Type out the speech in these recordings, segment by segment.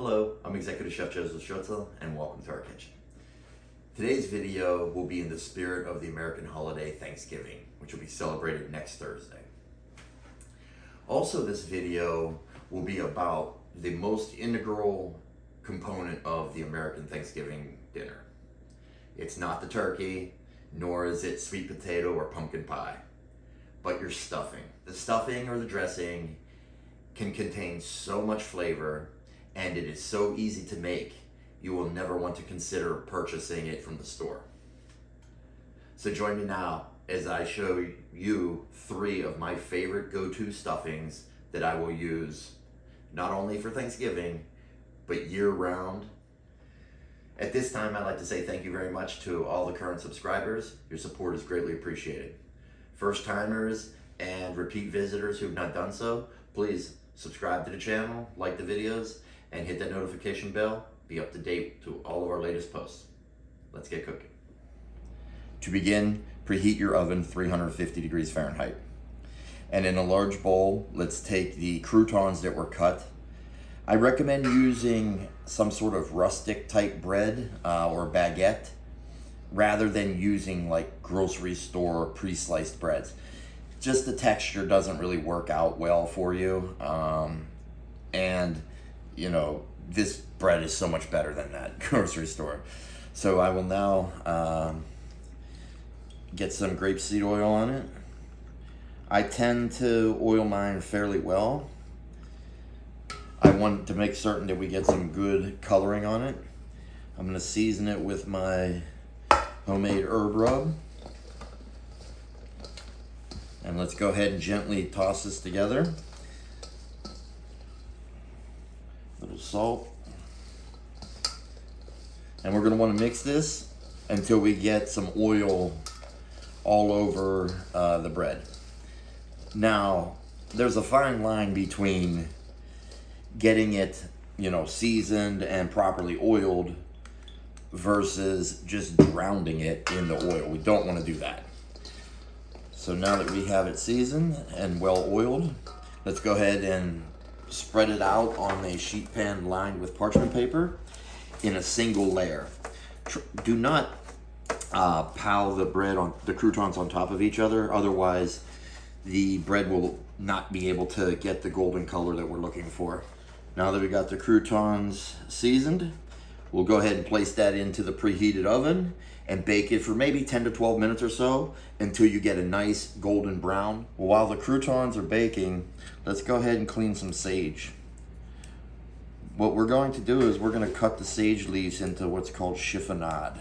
Hello, I'm Executive Chef Joseph Schutzel, and welcome to our kitchen. Today's video will be in the spirit of the American holiday Thanksgiving, which will be celebrated next Thursday. Also, this video will be about the most integral component of the American Thanksgiving dinner. It's not the turkey, nor is it sweet potato or pumpkin pie, but your stuffing. The stuffing or the dressing can contain so much flavor, and it is so easy to make, you will never want to consider purchasing it from the store. So join me now as I show you 3 of my favorite go-to stuffings that I will use not only for Thanksgiving, but year-round. At this time, I'd like to say thank you very much to all the current subscribers. Your support is greatly appreciated. First-timers and repeat visitors who have not done so, please subscribe to the channel, like the videos, and hit that notification bell. Be up to date to all of our latest posts. Let's get cooking. To begin, preheat your oven 350 degrees Fahrenheit. And in a large bowl, let's take the croutons that were cut. I recommend using some sort of rustic type bread or baguette rather than using like grocery store pre-sliced breads. Just the texture doesn't really work out well for you. And you know, this bread is so much better than that grocery store. So I will now get some grapeseed oil on it. I tend to oil mine fairly well. I want to make certain that we get some good coloring on it. I'm gonna season it with my homemade herb rub. And let's go ahead and gently toss this together. Little salt. And we're going to want to mix this until we get some oil all over the bread. Now, there's a fine line between getting it, seasoned and properly oiled versus just drowning it in the oil. We don't want to do that. So now that we have it seasoned and well oiled, let's go ahead and spread it out on a sheet pan lined with parchment paper in a single layer. Do not pile the bread on the croutons on top of each other, otherwise the bread will not be able to get the golden color that we're looking for. Now that we got the croutons seasoned, we'll go ahead and place that into the preheated oven and bake it for maybe 10 to 12 minutes or so until you get a nice golden brown. While the croutons are baking, let's go ahead and clean some sage. What we're going to do is we're going to cut the sage leaves into what's called chiffonade.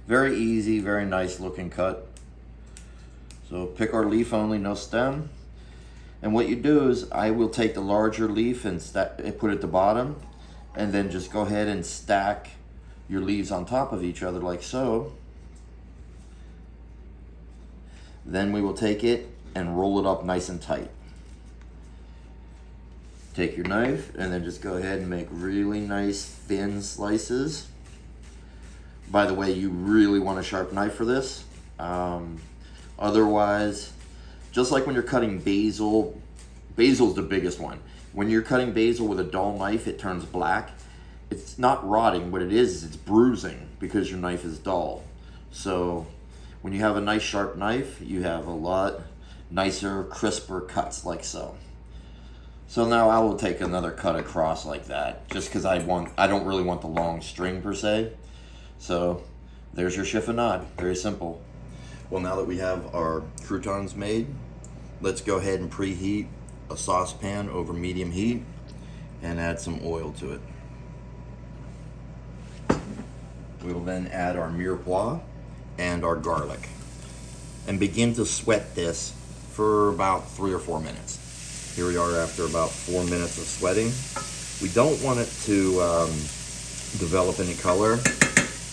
Very easy, very nice looking cut. So pick our leaf only, no stem. And what you do is I will take the larger leaf and put it at the bottom, and then just go ahead and stack your leaves on top of each other like so. Then we will take it and roll it up nice and tight. Take your knife and then just go ahead and make really nice thin slices. By the way, you really want a sharp knife for this. Otherwise, just like when you're cutting basil, basil's the biggest one. When you're cutting basil with a dull knife, it turns black. It's not rotting. What it is it's bruising because your knife is dull. So when you have a nice sharp knife, you have a lot nicer, crisper cuts like so. So now I will take another cut across like that, just because I don't really want the long string per se. So there's your chiffonade, very simple. Well, now that we have our croutons made, let's go ahead and preheat a saucepan over medium heat and add some oil to it. We will then add our mirepoix and our garlic and begin to sweat this for about 3 or 4 minutes. Here we are after about 4 minutes of sweating. We don't want it to develop any color.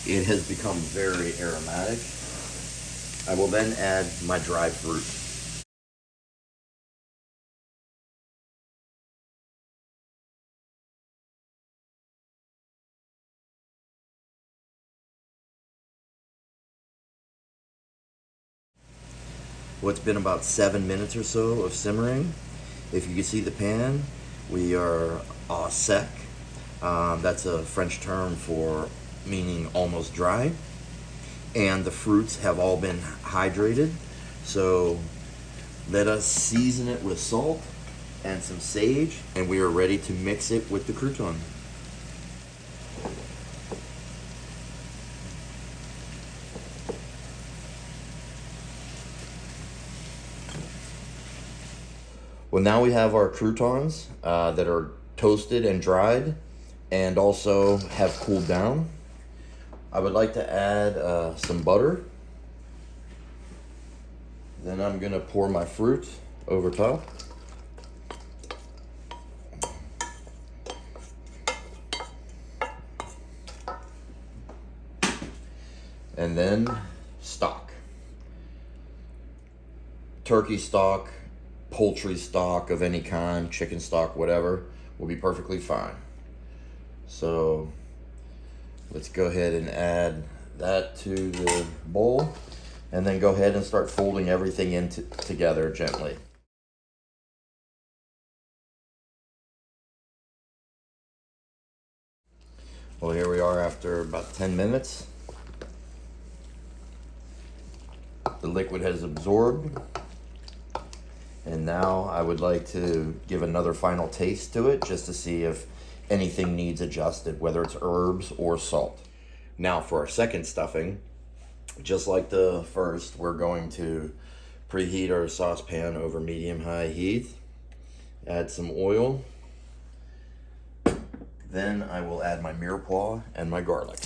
It has become very aromatic. I will then add my dried fruit. What's been about 7 minutes or so of simmering. If you can see the pan, we are sec. That's a French term for meaning almost dry. And the fruits have all been hydrated. So let us season it with salt and some sage, and we are ready to mix it with the crouton. Well, now we have our croutons that are toasted and dried and also have cooled down. I would like to add some butter. Then I'm gonna pour my fruit over top. And then stock. Turkey stock, poultry stock of any kind, chicken stock, whatever, will be perfectly fine. So let's go ahead and add that to the bowl, and then go ahead and start folding everything in together gently. Well, here we are after about 10 minutes. The liquid has absorbed. And now I would like to give another final taste to it just to see if anything needs adjusted, whether it's herbs or salt. Now for our second stuffing, just like the first, we're going to preheat our saucepan over medium-high heat. Add some oil. Then I will add my mirepoix and my garlic.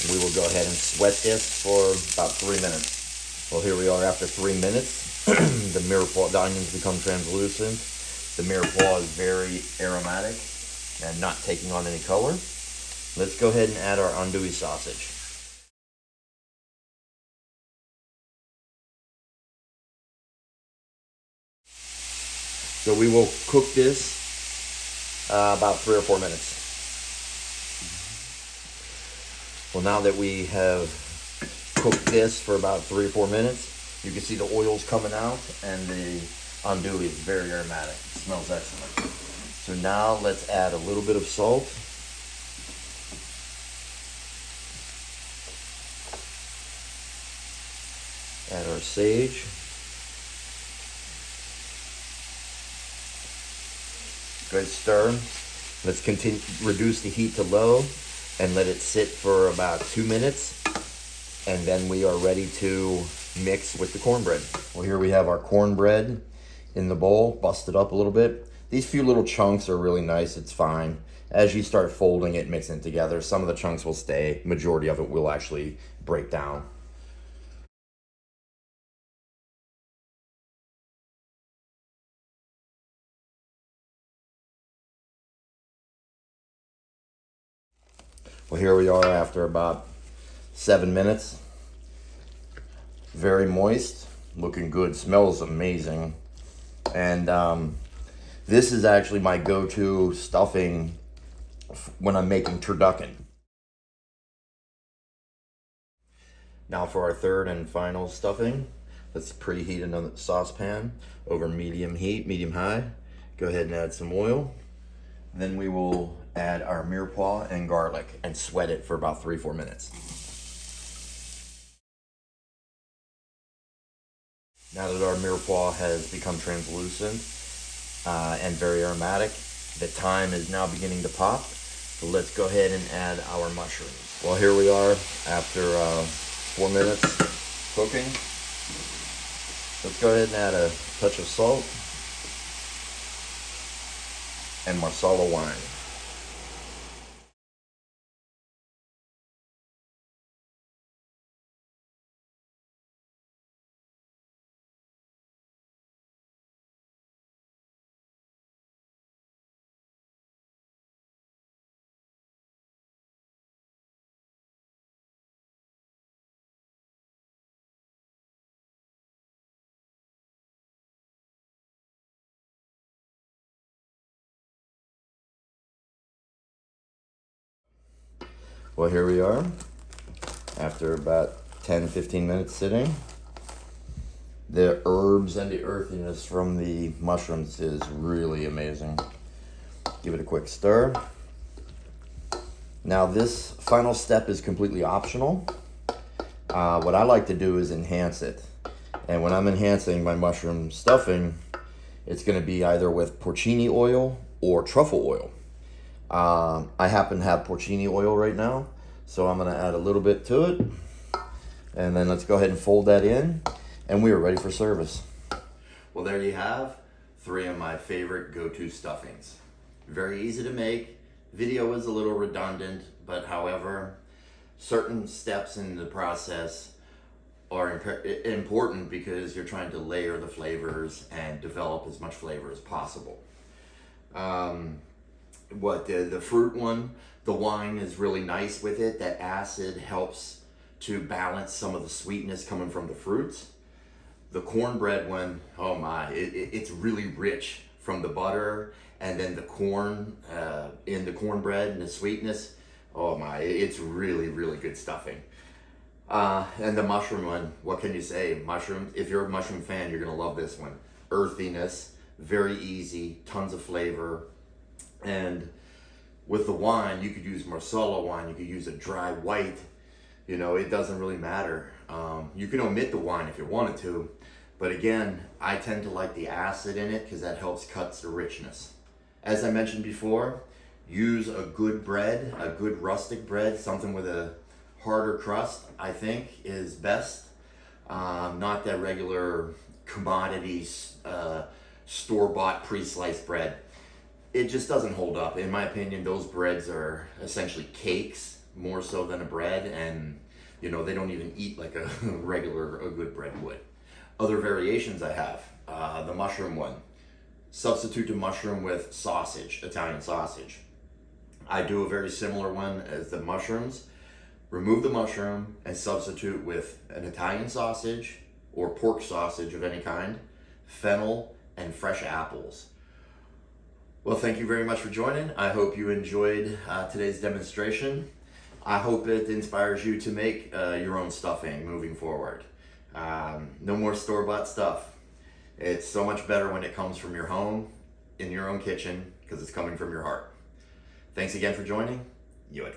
We will go ahead and sweat this for about 3 minutes. Well, here we are after 3 minutes. The mirepoix, the onions become translucent. The mirepoix is very aromatic and not taking on any color. Let's go ahead and add our andouille sausage. So we will cook this about 3 or 4 minutes. Well, now that we have cooked this for about 3 or 4 minutes, you can see the oil's coming out and the andouille is very aromatic. It smells excellent. So now let's add a little bit of salt. Add our sage. Good stir. Let's continue, reduce the heat to low and let it sit for about 2 minutes. And then we are ready to mix with the cornbread. Well, here we have our cornbread in the bowl, busted up a little bit. These few little chunks are really nice, it's fine. As you start folding it, mixing it together, some of the chunks will stay, majority of it will actually break down. Well, here we are after about 7 minutes. Very moist, looking good, smells amazing. And this is actually my go-to stuffing when I'm making turducken. Now for our third and final stuffing, let's preheat another saucepan over medium heat, medium high. Go ahead and add some oil. Then we will add our mirepoix and garlic and sweat it for about 3 or 4 minutes. Now that our mirepoix has become translucent and very aromatic, the thyme is now beginning to pop. So let's go ahead and add our mushrooms. Well, here we are after 4 minutes cooking. Let's go ahead and add a touch of salt and Marsala wine. Well, here we are after about 10-15 minutes sitting. The herbs and the earthiness from the mushrooms is really amazing. Give it a quick stir. Now this final step is completely optional. What I like to do is enhance it. And when I'm enhancing my mushroom stuffing, it's going to be either with porcini oil or truffle oil. I happen to have porcini oil right now, so I'm going to add a little bit to it. And then let's go ahead and fold that in, and we are ready for service. Well, there you have 3 of my favorite go-to stuffings. Very easy to make. Video is a little redundant, but however, certain steps in the process are important because you're trying to layer the flavors and develop as much flavor as possible. The fruit one, the wine is really nice with it. That acid helps to balance some of the sweetness coming from the fruits. The cornbread one, oh my, it's really rich from the butter and then the corn in the cornbread and the sweetness. Oh my, it's really, really good stuffing. And the mushroom one, what can you say? Mushroom, if you're a mushroom fan, you're gonna love this one. Earthiness, very easy, tons of flavor. And with the wine, you could use Marsala wine, you could use a dry white. You know, it doesn't really matter. You can omit the wine if you wanted to, but again, I tend to like the acid in it because that helps cut the richness. As I mentioned before, use a good bread, a good rustic bread, something with a harder crust, I think is best. Not that regular commodities, store-bought pre-sliced bread. It just doesn't hold up. In my opinion, those breads are essentially cakes more so than a bread, and you know, they don't even eat like a good bread would. Other variations I have, the mushroom one. Substitute the mushroom with sausage, Italian sausage. I do a very similar one as the mushrooms. Remove the mushroom and substitute with an Italian sausage or pork sausage of any kind, fennel, and fresh apples. Well, thank you very much for joining. I hope you enjoyed today's demonstration. I hope it inspires you to make your own stuffing moving forward. No more store-bought stuff. It's so much better when it comes from your home, in your own kitchen, because it's coming from your heart. Thanks again for joining. You at